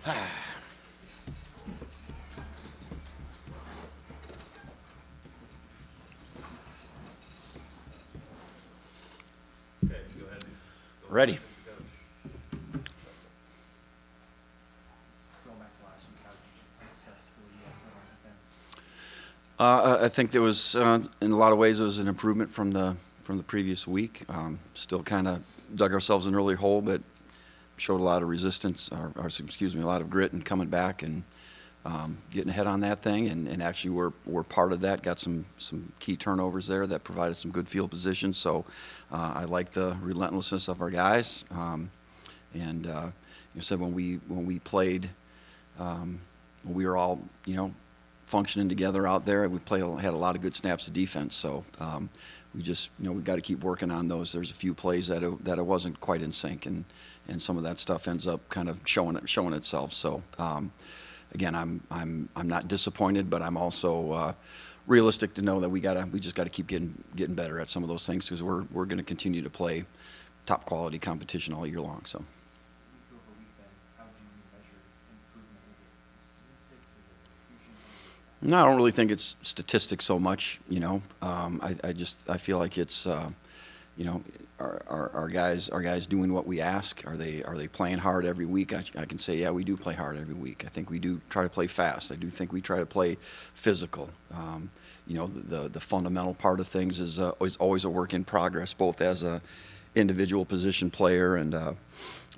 Okay, go ahead. Ready. I think there was, in a lot of ways, it was an improvement from the previous week. Still kind of dug ourselves in an early hole, but showed a lot of resistance, or a lot of grit in coming back and getting ahead on that thing. And actually, we're part of that. Got some key turnovers there that provided some good field position. So I like the relentlessness of our guys. And you said when we played, we were all functioning together out there. We had a lot of good snaps of defense. So we just we got to keep working on those. There's a few plays that it wasn't quite in sync, and some of that stuff ends up kind of showing itself. So again, I'm not disappointed, but I'm also realistic to know that we just got to keep getting better at some of those things, because we're going to continue to play top quality competition all year long. So. No, I don't really think it's statistics so much. I feel like it's our guys doing what we ask. Are they playing hard every week? I can say, yeah, we do play hard every week. I think we do try to play fast. I do think we try to play physical. The fundamental part of things is always a work in progress, both as a individual position player and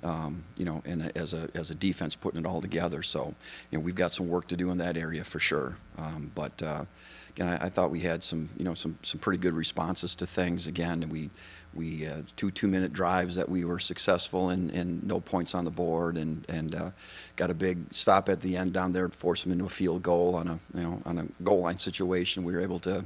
and as a defense, putting it all together. So, we've got some work to do in that area for sure. But again, I thought we had some pretty good responses to things. Again, we 2-minute drives that we were successful in, and no points on the board, and got a big stop at the end down there, force them into a field goal on a goal line situation. We were able to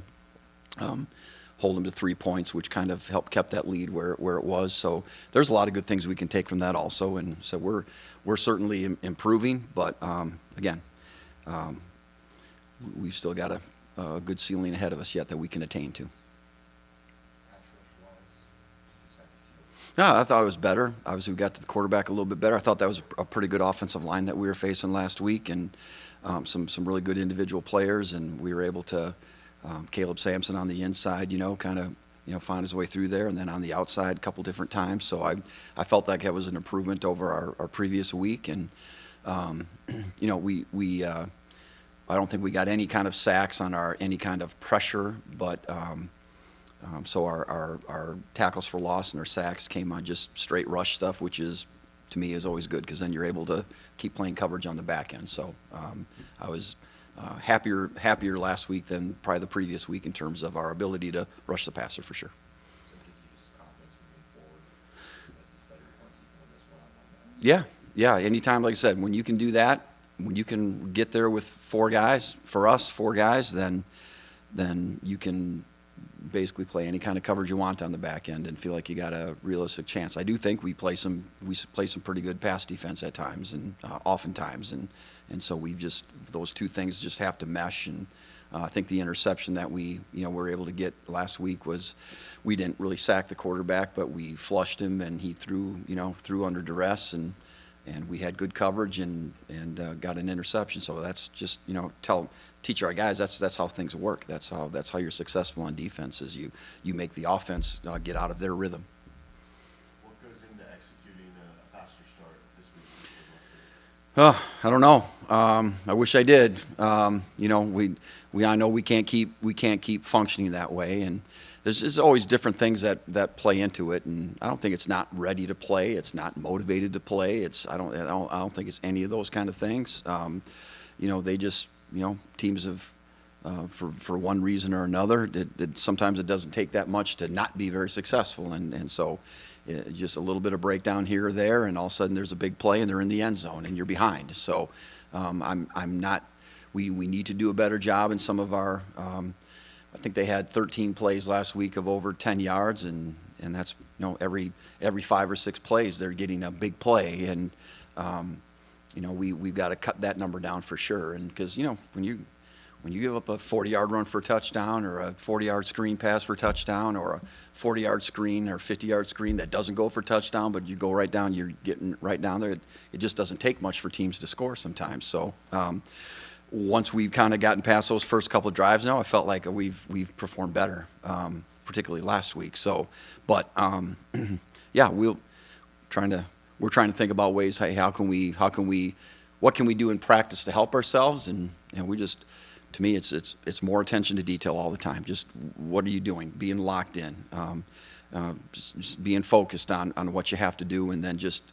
hold them to 3 points, which kind of kept that lead where it was. So there's a lot of good things we can take from that also, and so we're certainly improving. But again, we've still got a good ceiling ahead of us yet that we can attain to. Yeah, I thought it was better. Obviously, we got to the quarterback a little bit better. I thought that was a pretty good offensive line that we were facing last week, and some really good individual players, and we were able to. Caleb Sampson on the inside, kind of find his way through there, and then on the outside a couple different times. So I felt like that was an improvement over our previous week, and we I don't think we got any kind of sacks on any kind of pressure, but so our tackles for loss and our sacks came on just straight rush stuff, which is, to me, is always good, because then you're able to keep playing coverage on the back end. So I was happier last week than probably the previous week in terms of our ability to rush the passer for sure. Yeah. Anytime, like I said, when you can do that, when you can get there with 4 guys, then you can basically play any kind of coverage you want on the back end and feel like you got a realistic chance. I do think we play some pretty good pass defense at times, and oftentimes, and so those two things just have to mesh. And I think the interception that we were able to get last week was, we didn't really sack the quarterback, but we flushed him, and he threw under duress, and we had good coverage and got an interception. So that's just teach our guys that's how things work. That's how you're successful on defense, is you make the offense get out of their rhythm. What goes into executing a faster start this week? I don't know. I wish I did. I know we can't keep functioning that way, and there's always different things that play into it. And I don't think it's not ready to play. It's not motivated to play. I don't think it's any of those kind of things. They just teams have for one reason or another. Sometimes it doesn't take that much to not be very successful, and so. Just a little bit of breakdown here or there, and all of a sudden there's a big play and they're in the end zone and you're behind. So I'm not. We need to do a better job in some of our. I think they had 13 plays last week of over 10 yards, and that's every 5 or 6 plays they're getting a big play, and we've got to cut that number down for sure. And because when when you give up a 40-yard run for a touchdown or a 40-yard screen pass for a touchdown or a 40-yard screen or 50-yard screen that doesn't go for a touchdown, but you go right down, you're getting right down there, it just doesn't take much for teams to score sometimes. So once we've kind of gotten past those first couple of drives now, I felt like we've performed better, particularly last week. So, but yeah, we're trying to think about ways, hey, what can we do in practice to help ourselves? And we just, to me, it's more attention to detail all the time. Just what are you doing? Being locked in, just being focused on what you have to do, and then just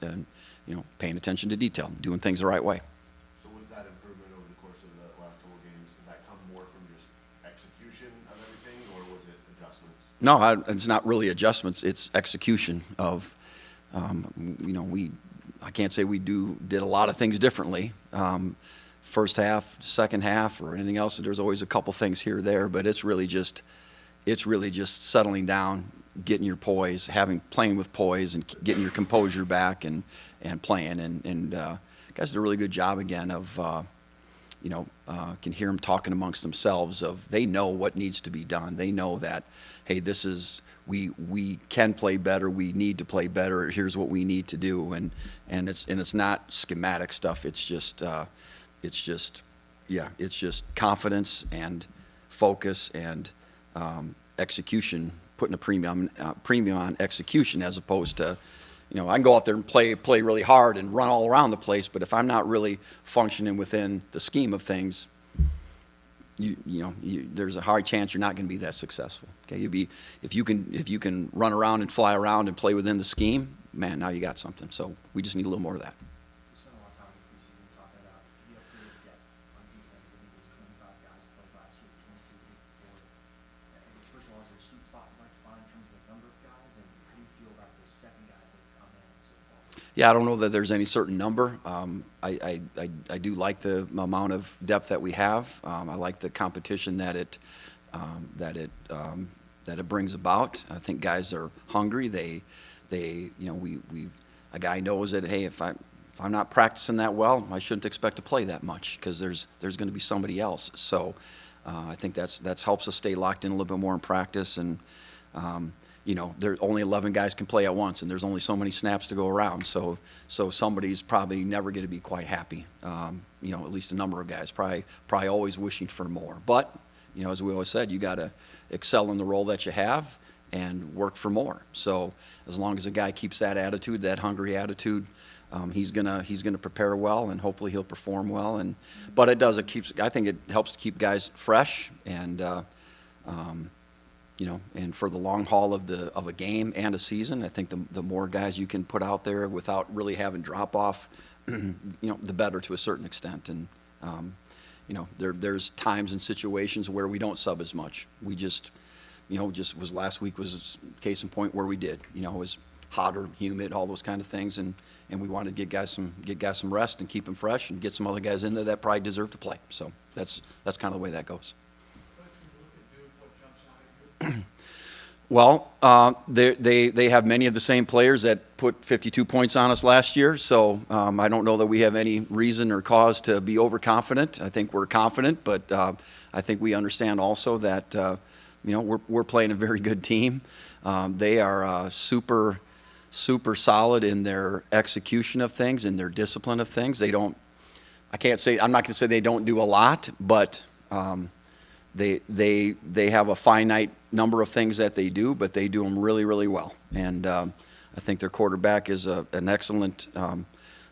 paying attention to detail, doing things the right way. So was that improvement over the course of the last couple of games? Did that come more from just execution of everything, or was it adjustments? No, it's not really adjustments. It's execution of, I can't say we did a lot of things differently. First half, second half, or anything else. There's always a couple things here or there, but it's really just settling down, getting your poise, playing with poise, and getting your composure back, and playing. And guys did a really good job again of, can hear them talking amongst themselves. They know what needs to be done. They know that, hey, we can play better. We need to play better. Here's what we need to do. And it's not schematic stuff. It's just confidence and focus and execution, putting a premium on execution, as opposed to, I can go out there and play really hard and run all around the place, but if I'm not really functioning within the scheme of things, there's a high chance you're not going to be that successful. Okay, if you can run around and fly around and play within the scheme, man, now you got something. So we just need a little more of that. We spent a lot of time in the preseason talking about the upgraded depth on defense. I think it was 25 guys played last week, 23 the week before. I guess first of all, is there a sweet spot you'd like to find in terms of the number of guys, and how do you feel about those second guys that have come in so far? Yeah, I don't know that there's any certain number. I do like the amount of depth that we have. I like the competition that it brings about. I think guys are hungry. A guy knows that, hey, if I'm not practicing that well, I shouldn't expect to play that much, because there's going to be somebody else. So I think that helps us stay locked in a little bit more in practice. And there only 11 guys can play at once, and there's only so many snaps to go around. So somebody's probably never going to be quite happy. At least a number of guys probably always wishing for more. But as we always said, you got to excel in the role that you have and work for more. So as long as a guy keeps that attitude, that hungry attitude, he's gonna prepare well, and hopefully he'll perform well. But I think it helps to keep guys fresh, and and for the long haul of a game and a season, I think the more guys you can put out there without really having drop off, the better to a certain extent. And there's times and situations where we don't sub as much. We just was last week was a case in point where we did. It was hotter, humid, all those kind of things, and we wanted to get guys some rest and keep them fresh, and get some other guys in there that probably deserve to play. So that's kind of the way that goes. Well, they have many of the same players that put 52 points on us last year, so I don't know that we have any reason or cause to be overconfident. I think we're confident, but I think we understand also that we're playing a very good team. They are super solid in their execution of things, in their discipline of things. I'm not going to say they don't do a lot, but they have a finite number of things that they do, but they do them really, really well. And I think their quarterback is an excellent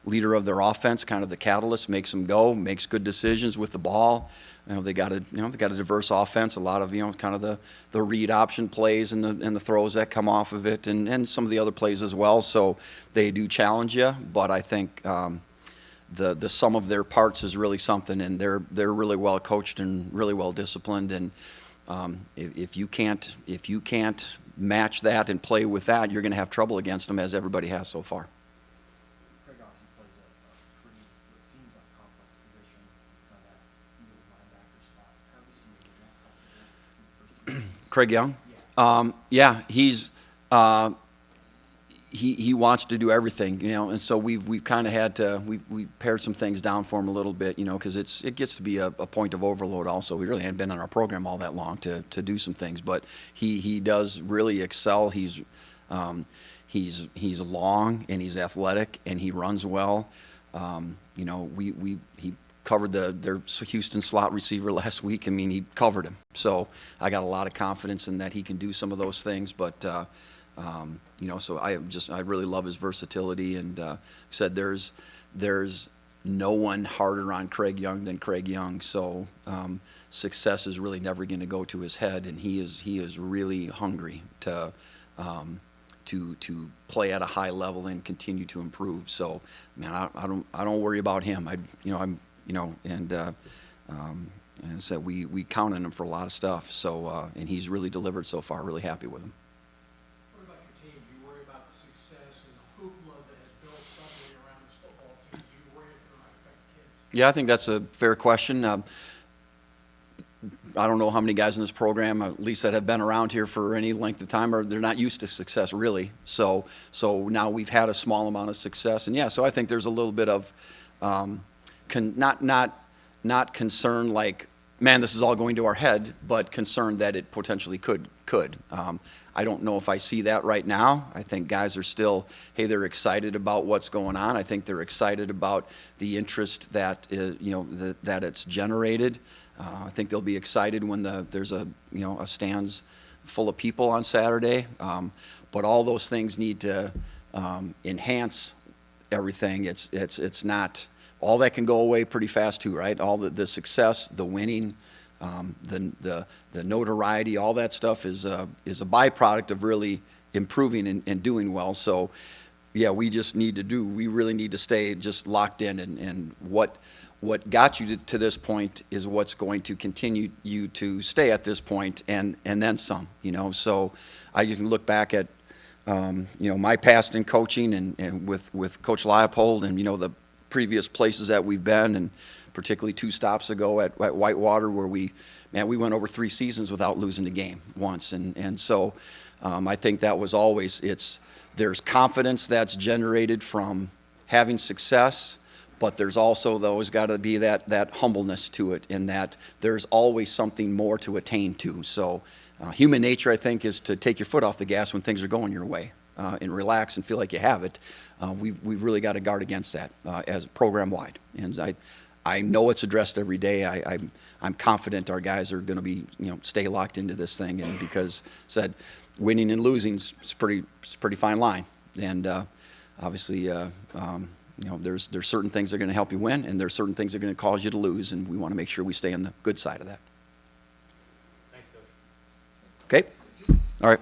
leader of their offense, kind of the catalyst, makes them go, makes good decisions with the ball. They got a diverse offense, a lot of kind of the read option plays and the throws that come off of it, and some of the other plays as well. So they do challenge you, but I think the sum of their parts is really something, and they're really well coached and really well disciplined. And if you can't match that and play with that, you're going to have trouble against them, as everybody has so far. Craig obviously plays a pretty, what seems like complex position, kind of that middle linebacker spot. How do you see that comfortable in the first year? Craig Young? Yeah. Yeah, he wants to do everything, you know, and so we've kind of had to we pared some things down for him a little bit, you know, because it gets to be a point of overload. Also, we really hadn't been on our program all that long to do some things, but he does really excel. He's long and he's athletic and he runs well. You know, he covered their Houston slot receiver last week. I mean, he covered him. So I got a lot of confidence in that he can do some of those things. But, you know, so I really love his versatility. And said there's no one harder on Craig Young than Craig Young. So success is really never going to go to his head. And he is really hungry to play at a high level and continue to improve. So, man, I don't worry about him. And I said we count on him for a lot of stuff. So, and he's really delivered so far. Really happy with him. What about your team? Do you worry about the success and the hoopla that has built suddenly around this football team? Do you worry if it might affect the kids? Yeah, I think that's a fair question. I don't know how many guys in this program, at least that have been around here for any length of time, or they're not used to success really. So now we've had a small amount of success, and yeah, so I think there's a little bit of not concern like, man, this is all going to our head, but concern that it potentially could. I don't know if I see that right now. I think guys are still, hey, they're excited about what's going on. I think they're excited about the interest that that it's generated. I think they'll be excited when there's a stands full of people on Saturday. But all those things need to enhance everything. It's not all that can go away pretty fast too, right? All the success, the winning, the notoriety, all that stuff is a byproduct of really improving and doing well. So, yeah, we really need to stay just locked in, and what got you to this point is what's going to continue you to stay at this point and then some, you know. So you can look back at, my past in coaching and with Coach Leopold and, the previous places that we've been, and particularly 2 stops ago at Whitewater where we went over 3 seasons without losing a game once. And so I think that was always, there's confidence that's generated from having success, but there's also always got to be that humbleness to it, in that there's always something more to attain to. So human nature, I think, is to take your foot off the gas when things are going your way and relax and feel like you have it. We've really got to guard against that as program-wide. And I know it's addressed every day. I'm confident our guys are going to be, stay locked into this thing, and because winning and losing is pretty fine line. And obviously, there's certain things that are going to help you win, and there's certain things that are going to cause you to lose, and we want to make sure we stay on the good side of that. Thanks, Coach. Okay? All right.